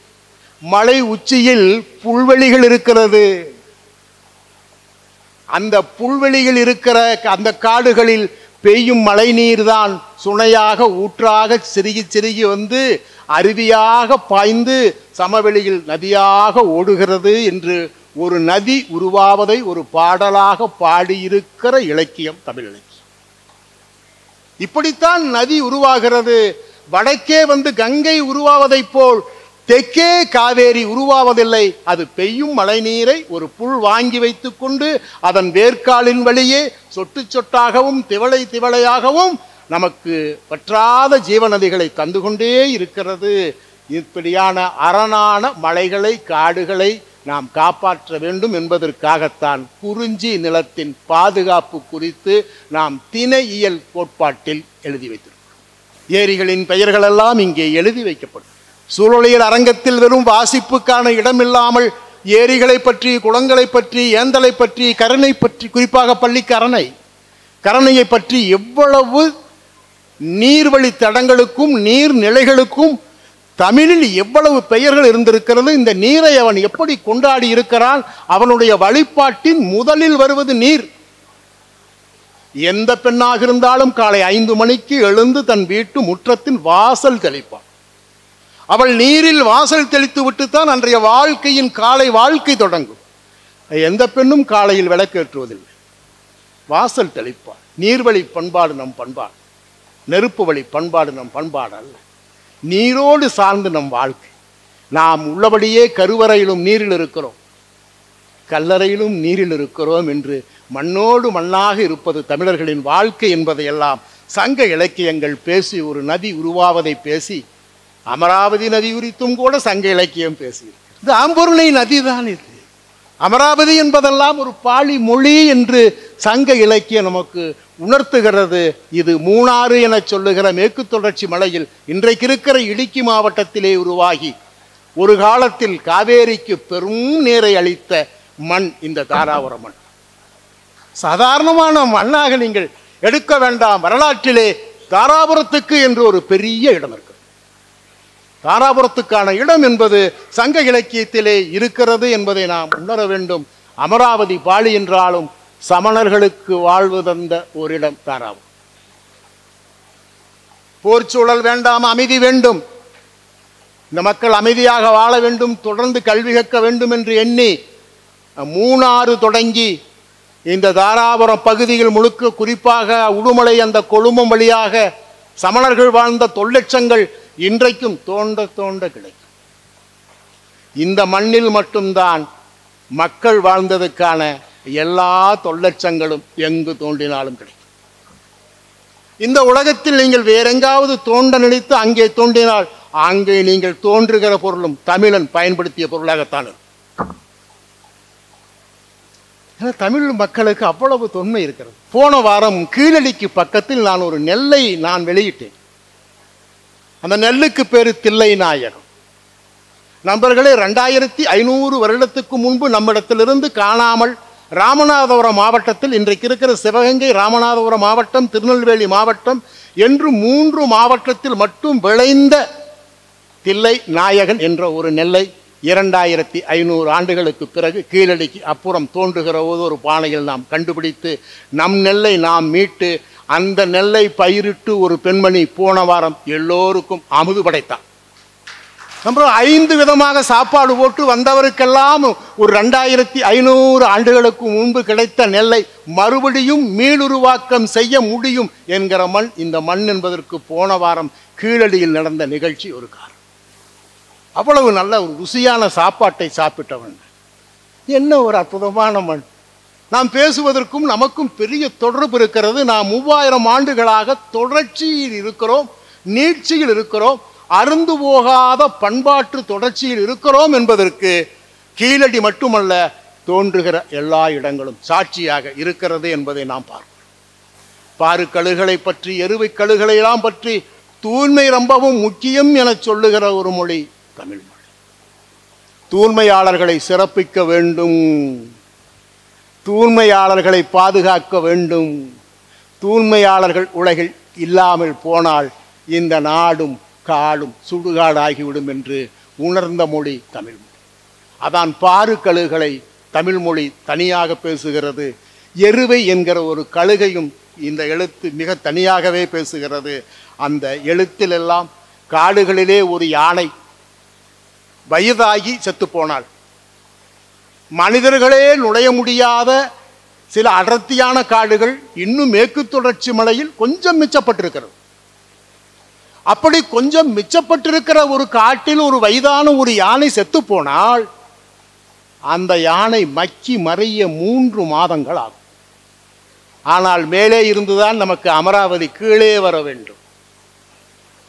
மலை உச்சியில் புல்வெளிகள் இருக்கிறது. அந்த புல்வெளிகள் இருக்கிற அந்த காடுகளில் பெய்யும் மழை நீர் தான் சுனையாக ஊற்றாக சிறுகி சிறுகி வந்து அருவியாக பாய்ந்து சமவெளியில் நதியாக ஓடுகிறது என்று ஒரு நதி உருவாவதை ஒரு பாடலாக பாடியிருக்கிற இலக்கியம் தமிழ் இலக்கியம். இப்படித்தான் நதி உருவாகிறது. வடக்கே வந்து கங்கை உருவாவதைப் போல் தெற்கே காவேரி உருவாவதில்லை. அது பெய்யும் மழை நீரை ஒரு புல் வாங்கி வைத்து கொண்டு அதன் வேர்க்காலின் வழியே சொட்டு சொட்டாகவும் திவளை திவளையாகவும் நமக்கு வற்றாத ஜீவநதிகளை தந்து கொண்டே இருக்கிறது. இப்படியான அரணான மலைகளை காடுகளை நாம் காப்பாற்ற வேண்டும் என்பதற்காகத்தான் குறிஞ்சி நிலத்தின் பாதுகாப்பு குறித்து நாம் திணையியல் கோட்பாட்டில் எழுதி வைத்திருக்கிறோம். ஏரிகளின் பெயர்களெல்லாம் இங்கே எழுதி வைக்கப்படும். சூழலியல் அரங்கத்தில் வெறும் வாசிப்புக்கான இடமில்லாமல் ஏரிகளை பற்றி, குளங்களை பற்றி, ஏந்தலை பற்றி, கருணை பற்றி, குறிப்பாக பள்ளிக்கரணை கரணையை பற்றி எவ்வளவு நீர்வழி தடங்களுக்கும் நீர்நிலைகளுக்கும் தமிழில் எவ்வளவு பெயர்கள் இருந்திருக்கிறது. இந்த நீரை அவன் எப்படி கொண்டாடி இருக்கிறான். அவனுடைய வழிபாட்டின் முதலில் வருவது நீர். எந்த பெண்ணாக இருந்தாலும் காலை 5 மணிக்கு எழுந்து தன் வீட்டு முற்றத்தின் வாசல் தெளிப்பான். அவள் நீரில் வாசல் தெளித்து விட்டுத்தான் அன்றைய வாழ்க்கையின் காலை வாழ்க்கை தொடங்கும். எந்த பெண்ணும் காலையில் விளக்கேற்றுவதில்லை, வாசல் தெளிப்பாள். நீர்வழி பண்பாடு நம் பண்பாடு, நெருப்பு வழி பண்பாடு நம் பண்பாடு அல்ல. நீரோடு சார்ந்து நம் வாழ்க்கை. நாம் உள்ளபடியே கருவறையிலும் நீரில் இருக்கிறோம், கல்லறையிலும் நீரில் இருக்கிறோம் என்று மண்ணோடு மண்ணாக இருப்பது தமிழர்களின் வாழ்க்கை என்பதையெல்லாம் சங்க இலக்கியங்கள் பேசி, ஒரு நதி உருவாவதை பேசி, அமராவதி நதி குறித்தும் கூட சங்க இலக்கியம் பேசியிருக்கு. இது ஆம்பூர்ணை நதி தான். இது அமராவதி என்பதெல்லாம் ஒரு பாலி மொழி என்று சங்க இலக்கியம் நமக்கு உணர்த்துகிறது. இது மூணாறு என சொல்லுகிற மேற்கு தொடர்ச்சி மலையில் இன்றைக்கு இருக்கிற இடுக்கி மாவட்டத்திலே உருவாகி ஒரு காலத்தில் காவேரிக்கு பெரும் நீரை அளித்த மண் இந்த தாராபுர மண். சாதாரணமான மண்ணாக நீங்கள் எடுக்க வேண்டாம். வரலாற்றிலே தாராபுரத்துக்கு என்று ஒரு பெரிய இடம் இருக்கு. தாராபுரத்துக்கான இடம் என்பது சங்க இலக்கியத்திலே இருக்கிறது என்பதை நாம் உணர வேண்டும். அமராவதி பாலி என்றாலும் சமணர்களுக்கு வாழ்வு தந்த ஒரு இடம் தாராபுரம். போர் சூழல் வேண்டாம், அமைதி வேண்டும். இந்த மக்கள் அமைதியாக வாழ வேண்டும், தொடர்ந்து கல்வி கற்க வேண்டும் என்று எண்ணி மூணாறு தொடங்கி இந்த தாராபுரம் பகுதியில் முழுக்க, குறிப்பாக உடுமலை அந்த கொழுமம் வழியாக சமணர்கள் வாழ்ந்த தொல்லட்சங்கள் இன்றைக்கும் தோண்ட தோண்ட கிடைக்கும். இந்த மண்ணில் மட்டும்தான் மக்கள் வாழ்ந்ததுக்கான எல்லா தொல்லட்சங்களும் எங்கு தோண்டினாலும் கிடைக்கும். இந்த உலகத்தில் நீங்கள் வேறெங்காவது தோண்ட நினைத்து அங்கே தோண்டினால் அங்கே நீங்கள் தோன்றுகிற பொருளும் தமிழன் பயன்படுத்திய பொருளாகத்தான் இருக்கும். தமிழ் மக்களுக்கு அவ்வளவு தொன்மை இருக்கிறது. போன வாரம் கீழடிக்கு பக்கத்தில் நான் ஒரு நெல்லை வெளியிட்டேன். அந்த நெல்லுக்கு பேரு தில்லை நாயகம். நண்பர்களே, 2500 வருடத்துக்கு முன்பு நம்மிடத்திலிருந்து காணாமல் ராமநாதபுரம் மாவட்டத்தில், இன்றைக்கு இருக்கிற சிவகங்கை, ராமநாதபுரம் மாவட்டம், திருநெல்வேலி மாவட்டம் என்று 3 மாவட்டத்தில் மட்டும் விளைந்த தில்லை நாயகன் என்ற ஒரு நெல்லை 2500 ஆண்டுகளுக்கு பிறகு கீழடிக்கு அப்புறம் தோன்றுகிற ஒரு பானையில் நாம் கண்டுபிடித்து நம் நெல்லை நாம் மீட்டு அந்த நெல்லை பயிரிட்டு ஒரு பெண்மணி போன வாரம் எல்லோருக்கும் அமுது படைத்தார். அப்புறம் 5 விதமாக சாப்பாடு போட்டு வந்தவருக்கெல்லாம் ஒரு 2500 ஆண்டுகளுக்கு முன்பு கிடைத்த நெல்லை மறுபடியும் மீளுருவாக்கம் செய்ய முடியும் என்கிற மண் இந்த மண் என்பதற்கு போன வாரம் கீழடியில் நடந்த நிகழ்ச்சி ஒரு காரணம். அவ்வளவு நல்ல ஒரு ருசியான சாப்பாட்டை சாப்பிட்டவன். என்ன ஒரு அற்புதமான மண். நாம் பேசுவதற்கும் நமக்கும் பெரிய தொடர்பு இருக்கிறது. நாம் 3000 ஆண்டுகளாக தொடர்ச்சியில் இருக்கிறோம், நீட்சியில் இருக்கிறோம், அருந்து போகாத பண்பாட்டு தொடர்ச்சியில் இருக்கிறோம் என்பதற்கு கீழடி மட்டுமல்ல, தோன்றுகிற எல்லா இடங்களும் சாட்சியாக இருக்கிறது என்பதை நாம் பார்க்கிறோம். பாரு கழுகளை பற்றி, எருவை கழுகளை எல்லாம் பற்றி தூய்மை ரொம்பவும் முக்கியம் என சொல்லுகிற ஒரு மொழி தமிழ் மொழி. தூய்மையாளர்களை சிறப்பிக்க வேண்டும், தூய்மையாளர்களை பாதுகாக்க வேண்டும். தூய்மையாளர்கள் உலகில் இல்லாமல் போனால் இந்த நாடும் காடும் சுடுகாடாகிவிடும் என்று உணர்ந்த மொழி தமிழ் மொழி. அதான் பாரு கழுகளை தமிழ் மொழி தனியாக பேசுகிறது. எருவை என்கிற ஒரு கழுகையும் இந்த எழுத்து மிக தனியாகவே பேசுகிறது. அந்த எழுத்திலெல்லாம் காடுகளிலே ஒரு யானை வயதாகி செத்து போனால் மனிதர்களே நுழைய முடியாத சில அடர்த்தியான காடுகள் இன்னும் மேற்கு தொடர்ச்சி மலையில் கொஞ்சம் மிச்சப்பட்டிருக்கிறது. அப்படி கொஞ்சம் மிச்சப்பட்டிருக்கிற ஒரு காட்டில் ஒரு வயதான ஒரு யானை செத்து போனால் அந்த யானை மக்கி மறைய 3 மாதங்கள் ஆகும். ஆனால் மேலே இருந்துதான் நமக்கு அமராவதி கீழே வர வேண்டும்.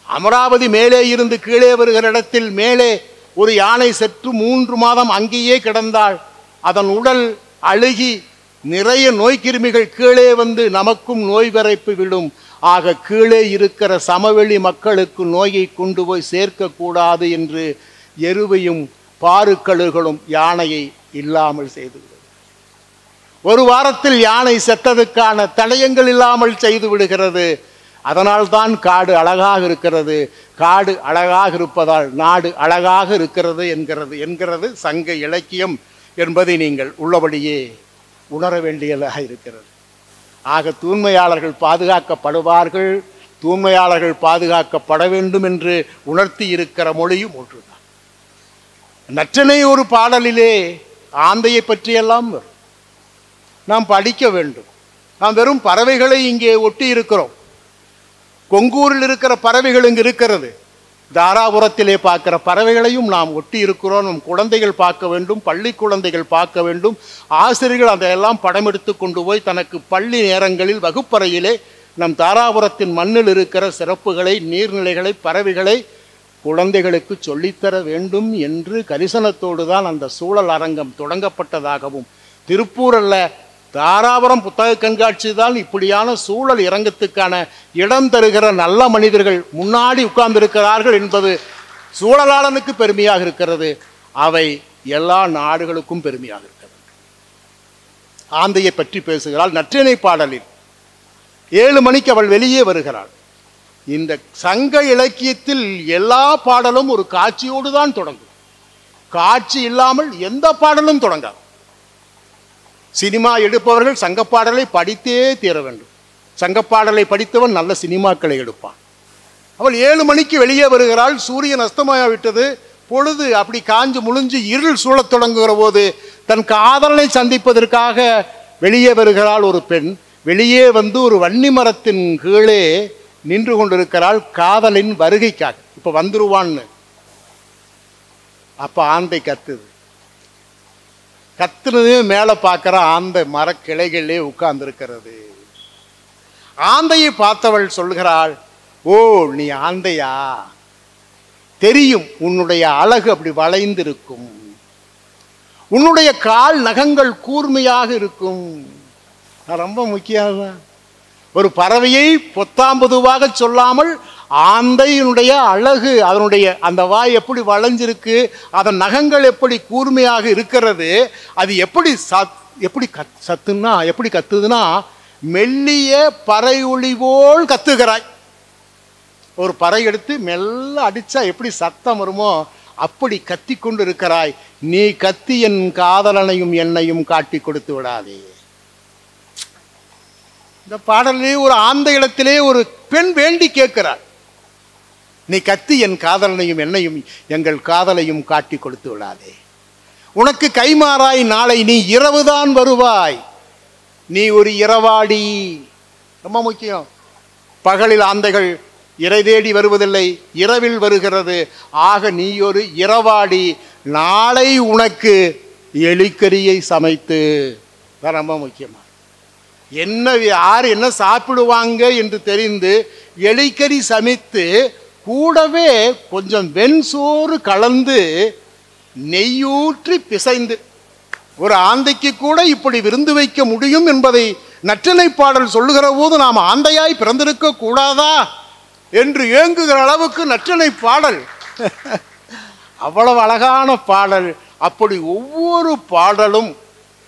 அமராவதி மேலே இருந்து கீழே வருகிற இடத்தில் மேலே ஒரு யானை செத்து 3 மாதம் அங்கேயே கிடந்தால் அதன் உடல் அழுகி நிறைய நோய்க்கிருமிகள் கீழே வந்து நமக்கும் நோய் விரைப்பு விடும். ஆக கீழே இருக்கிற சமவெளி மக்களுக்கு நோயை கொண்டு போய் சேர்க்கக்கூடாது என்று எருவையும் பாருக்கழுகளும் யானையை இல்லாமல் செய்துவிடும். ஒரு வாரத்தில் யானை செத்ததுக்கான தடயங்கள் இல்லாமல் செய்து விடுகிறது. அதனால்தான் காடு அழகாக இருக்கிறது. காடு அழகாக இருப்பதால் நாடு அழகாக இருக்கிறது என்கிறது சங்க இலக்கியம் என்பதை நீங்கள் உள்ளபடியே உணர வேண்டியதாக இருக்கிறது. ஆக தூய்மையாளர்கள் பாதுகாக்கப்படுவார்கள், தூய்மையாளர்கள் பாதுகாக்கப்பட வேண்டும் என்று உணர்த்தி இருக்கிற மொழியும் ஒன்றுதான். நற்றினை ஒரு பாடலிலே ஆந்தையை பற்றியெல்லாம் நாம் படிக்க வேண்டும். நாம் வெறும் பறவைகளை இங்கே ஒட்டி இருக்கிறோம். கொங்கூரில் இருக்கிற பறவைகள் இங்கு இருக்கிறது. தாராபுரத்திலே பார்க்கிற பறவைகளையும் நாம் ஒட்டி இருக்கிறோம். நம் குழந்தைகள் பார்க்க வேண்டும், பள்ளி குழந்தைகள் பார்க்க வேண்டும். ஆசிரியர்கள் அதையெல்லாம் படம் எடுத்து கொண்டு போய் தனக்கு பள்ளி நேரங்களில் வகுப்பறையிலே நம் தாராபுரத்தின் மண்ணில் இருக்கிற சிறப்புகளை, நீர்நிலைகளை, பறவைகளை குழந்தைகளுக்கு சொல்லித்தர வேண்டும் என்று கரிசனத்தோடு தான் அந்த சூழல் அரங்கம் தொடங்கப்பட்டதாகவும், திருப்பூர் அல்ல தாராபுரம் புத்தக கண்காட்சி தான் இப்படியான சூழல் அரங்கத்துக்கான இடம் தருகிற நல்ல மனிதர்கள் முன்னாடி உட்கார்ந்திருக்கிறார்கள் என்பது சூழலாளனுக்கு பெருமையாக இருக்கிறது. அவை எல்லா நாடுகளுக்கும் பெருமையாக இருக்கிறது. ஆந்தையை பற்றி பேசுகிறாள் நற்றிணை பாடலில். 7 மணிக்கு அவள் வெளியே வருகிறாள். இந்த சங்க இலக்கியத்தில் எல்லா பாடலும் ஒரு காட்சியோடு தான் தொடங்கும். காட்சி இல்லாமல் எந்த பாடலும் தொடங்காது. சினிமா எடுப்பவர்கள் சங்கப்பாடலை படித்தே தீர வேண்டும். சங்கப்பாடலை படித்தவன் நல்ல சினிமாக்களை எடுப்பான். அவள் 7 மணிக்கு வெளியே வருகிறாள். சூரியன் அஸ்தமாகிவிட்டது. பொழுது அப்படி காஞ்சு முழிஞ்சு இருள் சூழத் தொடங்குகிற போது தன் காதலனை சந்திப்பதற்காக வெளியே வருகிறாள் ஒரு பெண். வெளியே வந்து ஒரு வன்னி மரத்தின் கீழே நின்று கொண்டிருக்கிறாள் காதலின் வருகைக்காக. இப்ப வந்துருவான்னு. அப்ப ஆந்தை கத்துது. கத்துனதே மேலே பார்க்கிற ஆந்தை மரக்கிளைகளே உட்கார்ந்து இருக்கிறது. ஆந்தையை பார்த்தவள் சொல்கிறாள், ஓ நீ ஆந்தையா? தெரியும், உன்னுடைய அழகு அப்படி வளைந்திருக்கும், உன்னுடைய கால் நகங்கள் கூர்மையாக இருக்கும். ரொம்ப முக்கியம். ஒரு பறவையை பொத்தாம்பதுவாக சொல்லாமல் ஆந்தையினுடைய அழகு, அதனுடைய அந்த வாய் எப்படி வளைஞ்சிருக்கு, அதன் நகங்கள் எப்படி கூர்மையாக இருக்கிறது, அது எப்படி சத்துன்னா எப்படி கத்துதுன்னா மெல்லிய பறை ஒளி போல் கத்துகிறாய். ஒரு பறை எடுத்து மெல்ல அடிச்சா எப்படி சத்தம் வருமோ அப்படி கத்தி கொண்டு இருக்கிறாய். நீ கத்தி என் காதலனையும் என்னையும் காட்டி கொடுத்து விடாதே. இந்த பாடலிலே ஒரு ஆந்தை இடத்திலே ஒரு பெண் வேண்டி கேட்கிறாள், நீ கத்தி என் காதலனையும் என்னையும் எங்கள் காதலையும் காட்டி கொடுத்து விடாதே. உனக்கு கைமாறாய் நாளை நீ இரவுதான் வருவாய். நீ ஒரு இரவாடி. ரொம்ப முக்கியம். பகலில் ஆந்தைகள் இறை தேடி வருவதில்லை, இரவில் வருகிறது. ஆக நீ ஒரு இரவாடி. நாளை உனக்கு எலிக்கரியை சமைத்து தான் ரொம்ப முக்கியமாக. என்ன யார் என்ன சாப்பிடுவாங்க என்று தெரிந்து எலிக்கறி சமைத்து கூடவே கொஞ்சம் வெண்சோறு கலந்து நெய்யூற்றி பிசைந்து ஒரு ஆந்தைக்கு கூட இப்படி விருந்து வைக்க முடியும் என்பதை நற்றிணை பாடல் சொல்லுகிற போது நாம் ஆந்தையாய் பிறந்திருக்க கூடாதா என்று ஏங்குகிற அளவுக்கு நற்றிணை பாடல். அவ்வளவு அழகான பாடல். அப்படி ஒவ்வொரு பாடலும்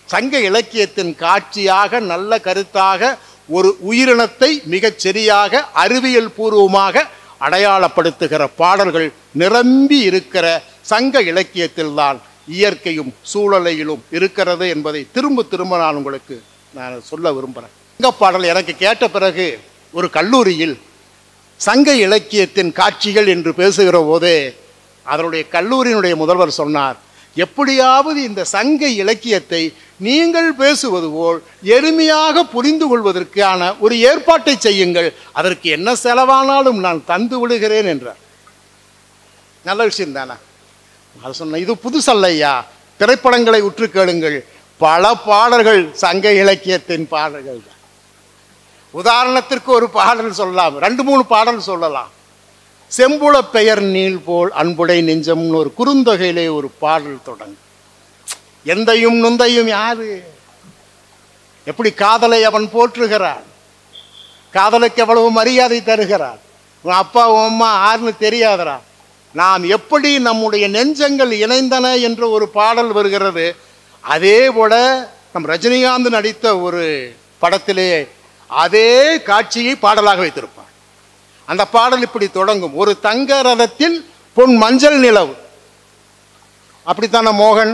சங்க இலக்கியத்தின் காட்சியாக நல்ல கருத்தாக ஒரு உயிரினத்தை மிகச் சரியாக அறிவியல் பூர்வமாக அடையாளப்படுத்துகிற பாடல்கள் நிரம்பி இருக்கிற சங்க இலக்கியத்தில் தான் இயற்கையும் சூழலையிலும் இருக்கிறது என்பதை திரும்ப திரும்ப நான் உங்களுக்கு சொல்ல விரும்புகிறேன். சங்க பாடல் எனக்கு கேட்ட பிறகு ஒரு கல்லூரியில் சங்க இலக்கியத்தின் காட்சிகள் என்று பேசுகிற போதே அதனுடைய கல்லூரியினுடைய முதல்வர் சொன்னார், எப்படியாவது இந்த சங்க இலக்கியத்தை நீங்கள் பேசுவது போல் எளிமையாக புரிந்து கொள்வதற்கான ஒரு ஏற்பாட்டை செய்யுங்கள், அதற்கு என்ன செலவானாலும் நான் தந்து விடுகிறேன் என்றார். நல்ல விஷயம் தானே? அது சொன்ன இது புதுசல்லையா, திரைப்படங்களை உற்று கேளுங்கள், பல பாடல்கள் சங்க இலக்கியத்தின் பாடல்கள் தான். உதாரணத்திற்கு ஒரு பாடல் சொல்லலாம், 2-3 பாடல் சொல்லலாம். செம்புல பெயர் நீள் போல் அன்புடை நெஞ்சம்னு ஒரு குறுந்தொகையிலே ஒரு பாடல் தொடங்கும். எந்தையும் நுந்தையும் யாரு, எப்படி காதலை அவன் போற்றுகிறான், காதலுக்கு எவ்வளவு மரியாதை தருகிறான், உன் அப்பா உன் அம்மா யாருன்னு தெரியாதரா, நாம் எப்படி நம்முடைய நெஞ்சங்கள் இணைந்தன என்ற ஒரு பாடல் வருகிறது. அதே போல நம் ரஜினிகாந்த் நடித்த ஒரு படத்திலே அதே காட்சியை பாடலாக வைத்திருப்பான். அந்த பாடல் இப்படி தொடங்கும், ஒரு தங்க ரதத்தில் பொன் மஞ்சள் நிலவு. அப்படித்தான மோகன்,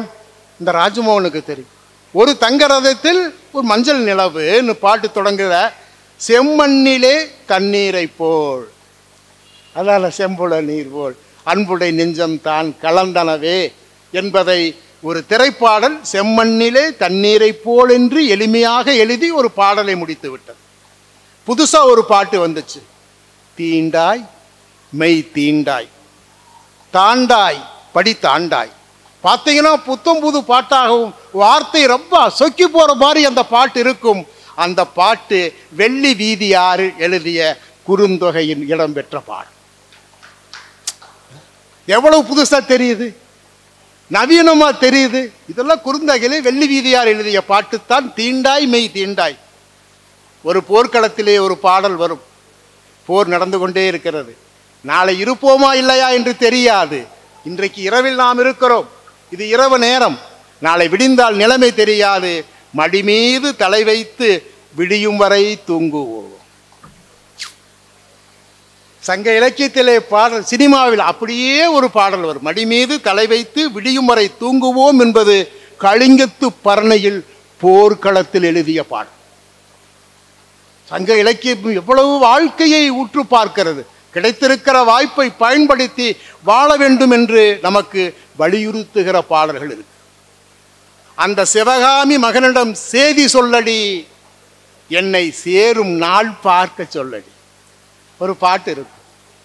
இந்த ராஜமோகனுக்கு தெரியும். ஒரு தங்க ரதத்தில் ஒரு மஞ்சள் நிலவுன்னு பாட்டு தொடங்குற, செம்மண்ணிலே தண்ணீரை போல், அதான செம்புல நீர் போல் அன்புடை நெஞ்சம் தான் கலந்தனவே என்பதை ஒரு திரைப்பாடல் செம்மண்ணிலே தண்ணீரை போல் என்று எளிமையாக எழுதி ஒரு பாடலை முடித்து விட்டது. புதுசா ஒரு பாட்டு வந்துச்சு, தீண்டாய் மெய் தீண்டாய் தாண்டாய் படி தாண்டாய். பார்த்தீங்கன்னா புத்தம் புது பாட்டாகவும் வார்த்தை ரொம்ப சொக்கி போற மாதிரி அந்த பாட்டு இருக்கும். அந்த பாட்டு வெள்ளி வீதியாறு எழுதிய குறுந்தொகையின் இடம்பெற்ற பாடல். எவ்வளவு புதுசா தெரியுது, நவீனமா தெரியுது. இதெல்லாம் குறுந்தொகையிலே வெள்ளி வீதியார் எழுதிய பாட்டுத்தான் தீண்டாய் மெய் தீண்டாய். ஒரு போர்க்களத்திலே ஒரு பாடல் வரும், போர் நடந்து கொண்டே இருக்கிறது, நாளை இருப்போமா இல்லையா என்று தெரியாது, இன்றைக்கு இரவில் நாம் இருக்கிறோம், இது இரவு நேரம், நாளை விடிந்தால் நிலைமை தெரியாது, மடி மீது தலை வைத்து விடியும் வரை தூங்குவோம். சங்க இலக்கியத்திலே பாடல், சினிமாவில் அப்படியே ஒரு பாடல் வரும், மடி மீது தலை வைத்து விடியும் வரை தூங்குவோம் என்பது கலிங்கத்து பரணையில் போர்க்களத்தில் எழுதிய பாடல். சங்க இலக்கியம் எவ்வளவு வாழ்க்கையை உற்று பார்க்கிறது, கிடைத்திருக்கிற வாய்ப்பை பயன்படுத்தி வாழ வேண்டும் என்று நமக்கு வலியுறுத்துகிற பாடல்கள் இருக்கு. அந்த சிவகாமி மகனிடம் சேதி சொல்லடி, என்னை சேரும் நாள் பார்க்க சொல்லடி, ஒரு பாட்டு இருக்கு.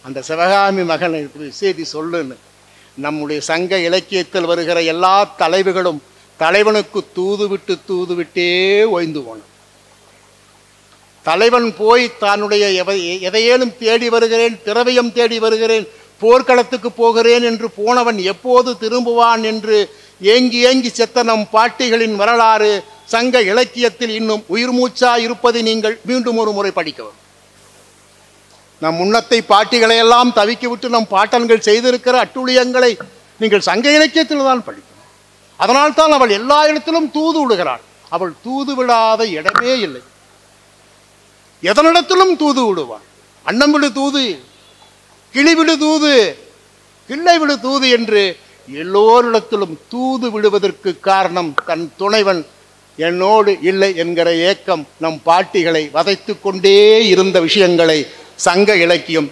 அந்த சிவகாமி மகனை சேதி சொல்லுன்னு நம்முடைய சங்க இலக்கியத்தில் வருகிற எல்லா தலைவுகளும் தலைவனுக்கு தூது விட்டே ஓய்ந்து போன. தலைவன் போய் தன்னுடைய எதையேனும் தேடி வருகிறேன், திரவியம் தேடி வருகிறேன், போர்க்களத்துக்கு போகிறேன் என்று போனவன் எப்போது திரும்புவான் என்று ஏங்கி ஏங்கி செத்த நம் பாட்டிகளின் வரலாறு சங்க இலக்கியத்தில் இன்னும் உயிர் மூச்சா இருப்பதை நீங்கள் மீண்டும் ஒரு முறை படிக்கவும். நம் முன்னத்தை பாட்டிகளை எல்லாம் தவிக்கி விட்டு நம் பாட்டன்கள் செய்திருக்கிற அட்டுழியங்களை நீங்கள் சங்க இலக்கியத்தில் தான் படிக்கணும். அதனால் தான் அவள் எல்லா இடத்திலும் தூது விடுகிறாள். அவள் தூது விடாத இடமே இல்லை, எதனிடத்திலும் தூது விடுவாள். அன்னம் விடு தூது, கிளி விடு தூது, கிள்ளை விடு தூது என்று எல்லோரிடத்திலும் தூது விடுவதற்கு காரணம் தன் துணைவன் என்னோடு இல்லை என்கிற ஏக்கம் நம் பாட்டிகளை வதைத்து கொண்டே இருந்த விஷயங்களை சங்க இலக்கியம்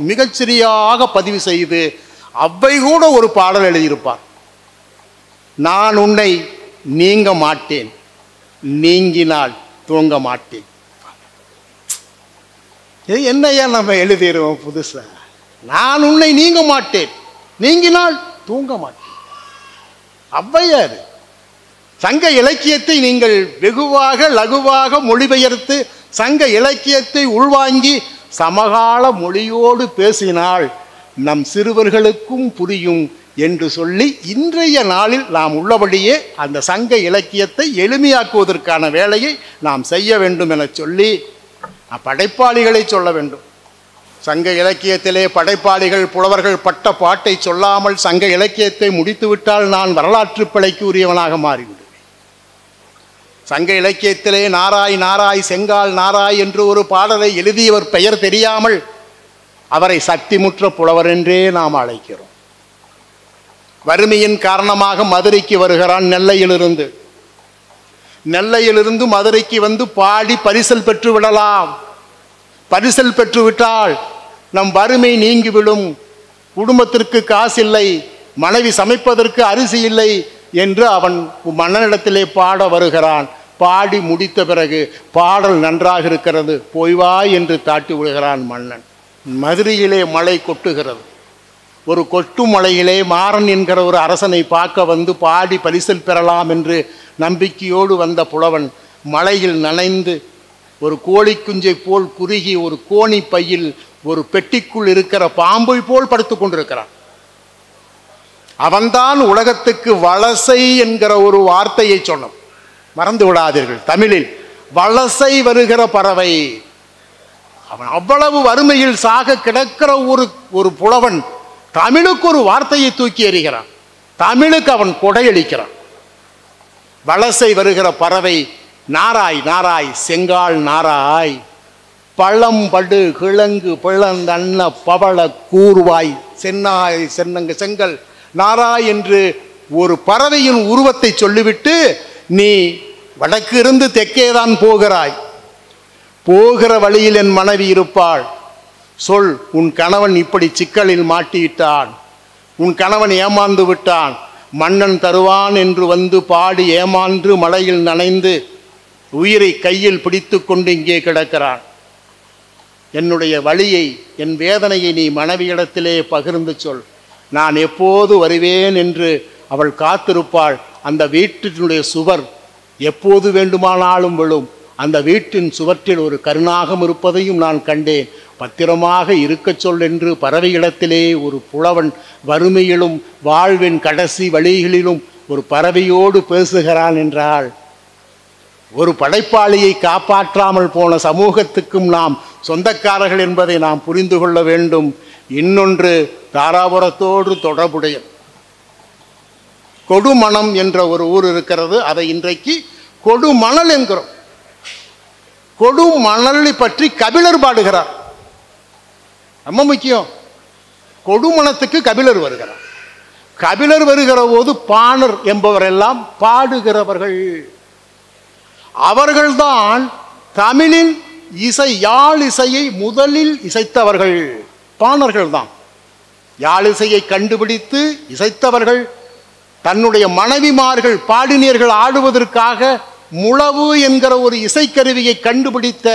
மிகச்சரியாக பதிவு செய்து அவ்வை கூட ஒரு பாடல் எழுதியிருப்பார். நான் உன்னை நீங்க மாட்டேன், நீங்கினால் தூங்க மாட்டேன். என்னையா நம்ம எழுதிடுவோம் புதுசா, நான் உன்னை நீங்க மாட்டேன், நீங்கினால் தூங்க மாட்டேன். ஔவையார் சங்க இலக்கியத்தை நீங்கள் வெகுவாக லகுவாக மொழிபெயர்த்து சங்க இலக்கியத்தை உள்வாங்கி சமகால மொழியோடு பேசினால் நம் சிறுவர்களுக்கும் புரியும் என்று சொல்லி இன்றைய நாளில் நாம் உள்ளபடியே அந்த சங்க இலக்கியத்தை எளிமையாக்குவதற்கான வேலையை நாம் செய்ய வேண்டும் என சொல்லி படைப்பாளிகளை சொல்ல வேண்டும். சங்க இலக்கியத்திலே படைப்பாளிகள் புலவர்கள் பட்ட பாட்டை சொல்லாமல் சங்க இலக்கியத்தை முடித்துவிட்டால் நான் வரலாற்று பிழைக்கு உரியவனாக மாறிவிடுவேன். சங்க இலக்கியத்திலே நாராய் நாராய் செங்கால் நாராய் என்று ஒரு பாடலை எழுதியவர் பெயர் தெரியாமல் அவரை சக்திமுற்ற புலவர் என்றே நாம் அழைக்கிறோம். வறுமையின் காரணமாக மதுரைக்கு வருகிறான். நெல்லையிலிருந்து மதுரைக்கு வந்து பாடி பரிசல் பெற்று விடலாம். பரிசல் பெற்றுவிட்டால் நம் வறுமை நீங்கிவிடும். குடும்பத்திற்கு காசு இல்லை, மனைவி சமைப்பதற்கு அரிசி இல்லை என்று அவன் மன்னனிடத்திலே பாட வருகிறான். பாடி முடித்த பிறகு பாடல் நன்றாக இருக்கிறது, போய் வா என்று தாட்டி விடுகிறான் மன்னன். மதுரையிலே மழை கொட்டுகிறது. ஒரு கொட்டு மலையிலே மாறன் என்கிற ஒரு அரசனை பார்க்க வந்து பாடி பரிசல் பெறலாம் என்று நம்பிக்கையோடு வந்த புலவன் மலையில் நனைந்து ஒரு கோழி குஞ்சை போல் குறுகி ஒரு கோணி பையில் ஒரு பெட்டிக்குள் இருக்கிற பாம்பை போல் படுத்து கொண்டிருக்கிறான். அவன்தான் உலகத்துக்கு வலசை என்கிற ஒரு வார்த்தையை சொன்னான். மறந்து விடாதீர்கள், தமிழில் வலசை வருகிற பறவை. அவன் அவ்வளவு வறுமையில் சாக கிடக்கிற ஒரு புலவன் தமிழுக்கு ஒரு வார்த்தையை தூக்கி எறிகிறான். தமிழுக்கு அவன் கொடையளிக்கிறான். வலசை வருகிற பறவை நாராய் நாராய் செங்கால் நாராய், பழம் படு கிழங்கு பிளந்தன்ன பவள கூர்வாய் சென்னாய் சென்னங்க செங்கல் நாராய் என்று ஒரு பறவையின் உருவத்தை சொல்லிவிட்டு நீ வடக்கு இருந்து தெற்கேதான் போகிறாய். போகிற வழியில் என் மனைவி இருப்பாள். சொல், உன் கணவன் இப்படி சிக்கலில் மாட்டியிட்டான், உன் கணவன் ஏமாந்து விட்டான், மன்னன் தருவான் என்று வந்து பாடி ஏமாந்து மலையில் நனைந்து உயிரை கையில் பிடித்து கொண்டு இங்கே கிடக்கிறான். என்னுடைய வழியை என் வேதனையை நீ மனைவியிடத்திலே பகிர்ந்து சொல், நான் எப்போது வருவேன் என்று அவள் காத்திருப்பாள். அந்த வீட்டினுடைய சுவர் எப்போது வேண்டுமானாலும் விழும். அந்த வீட்டின் சுவற்றில் ஒரு கருணாகம் இருப்பதையும் நான் கண்டேன். பத்திரமாக இருக்க சொல் என்று பறவையிடத்திலே ஒரு புலவன் வறுமையிலும் வாழ்வின் கடைசி வழிகளிலும் ஒரு பறவையோடு பேசுகிறான் என்றால், ஒரு படைப்பாளியை காப்பாற்றாமல் போன சமூகத்துக்கும் நாம் சொந்தக்காரர்கள் என்பதை நாம் புரிந்து கொள்ள வேண்டும். இன்னொன்று தாராபுரத்தோடு தொடர்புடைய கொடுமணம் என்ற ஒரு ஊர் இருக்கிறது. அதை இன்றைக்கு கொடுமணல் என்கிறோம். கொடுமணலை பற்றி கபிலர் பாடுகிறார். ரொம்ப முக்கியம். கொடுமணத்துக்கு கபிலர் வருகிறார். கபிலர் வருகிற போது பாணர் என்பவரெல்லாம் பாடுகிறவர்கள். அவர்கள்தான் தமிழின் இசை யாழ் இசையை முதலில் இசைத்தவர்கள் பாணர்கள் தான். யாழ் இசையை கண்டுபிடித்து இசைத்தவர்கள். தன்னுடைய மனைவிமார்கள் பாடினியர்கள் ஆடுவதற்காக முழவு என்கிற ஒரு இசைக்கருவியை கண்டுபிடித்த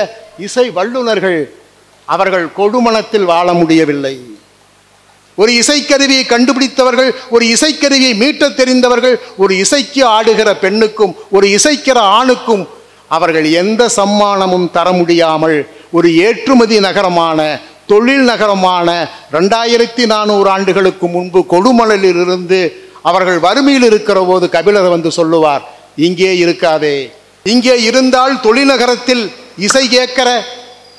இசை வல்லுநர்கள். அவர்கள் கொடுமணத்தில் வாழ முடியவில்லை. ஒரு இசைக்கருவியை கண்டுபிடித்தவர்கள், ஒரு இசைக்கருவியை மீட்ட தெரிந்தவர்கள். ஒரு இசைக்கு ஆடுகிற பெண்ணுக்கும் ஒரு இசைக்கிற ஆணுக்கும் அவர்கள் எந்த சம்மானமும் தர முடியாமல் ஒரு ஏற்றுமதி நகரமான தொழில் நகரமான 2400 ஆண்டுகளுக்கு முன்பு கொடுமணலில் இருந்து அவர்கள் வறுமையில் இருக்கிற போது கபிலர் வந்து சொல்லுவார், இங்கே இருக்காதே, இங்கே இருந்தால் தொழில்நகரத்தில் இசை கேட்கிற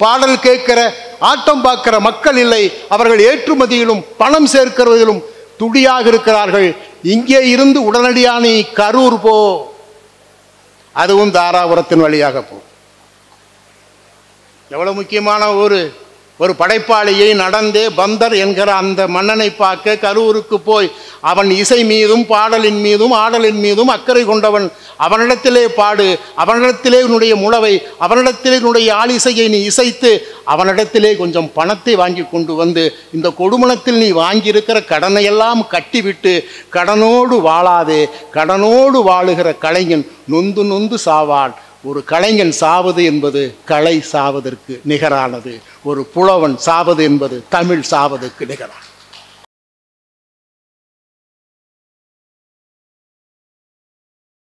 பாடல் கேட்கிற ஆட்டம் பார்க்கிற மக்கள் இல்லை. அவர்கள் ஏற்றுமதியிலும் பணம் சேர்க்கிறதிலும் துடியாக இருக்கிறார்கள். இங்கே இருந்து உடனடியான கரூர் போ, அதுவும் தாராபுரத்தின் வழியாக போ. எவ்வளவு முக்கியமான ஒரு படைப்பாளியை நடந்தே பந்தர் என்கிற அந்த மன்னனை பார்க்க கரூருக்கு போய் அவன் இசை மீதும் பாடலின் மீதும் ஆடலின் மீதும் அக்கறை கொண்டவன். அவனிடத்திலே பாடு, அவனிடத்திலே உன்னுடைய முழவை, அவனிடத்திலே உன்னுடைய ஆளிசையை நீ இசைத்து அவனிடத்திலே கொஞ்சம் பணத்தை வாங்கி கொண்டு வந்து இந்த கொடுமணத்தில் நீ வாங்கியிருக்கிற கடனையெல்லாம் கட்டிவிட்டு கடனோடு வாழாதே. கடனோடு வாழுகிற கலைஞன் நொந்து நொந்து சாவான். ஒரு கலைஞன் சாவது என்பது கலை சாவதற்கு நிகரானது. ஒரு புலவன் சாவது என்பது தமிழ் சாவதற்கு நிகரானது.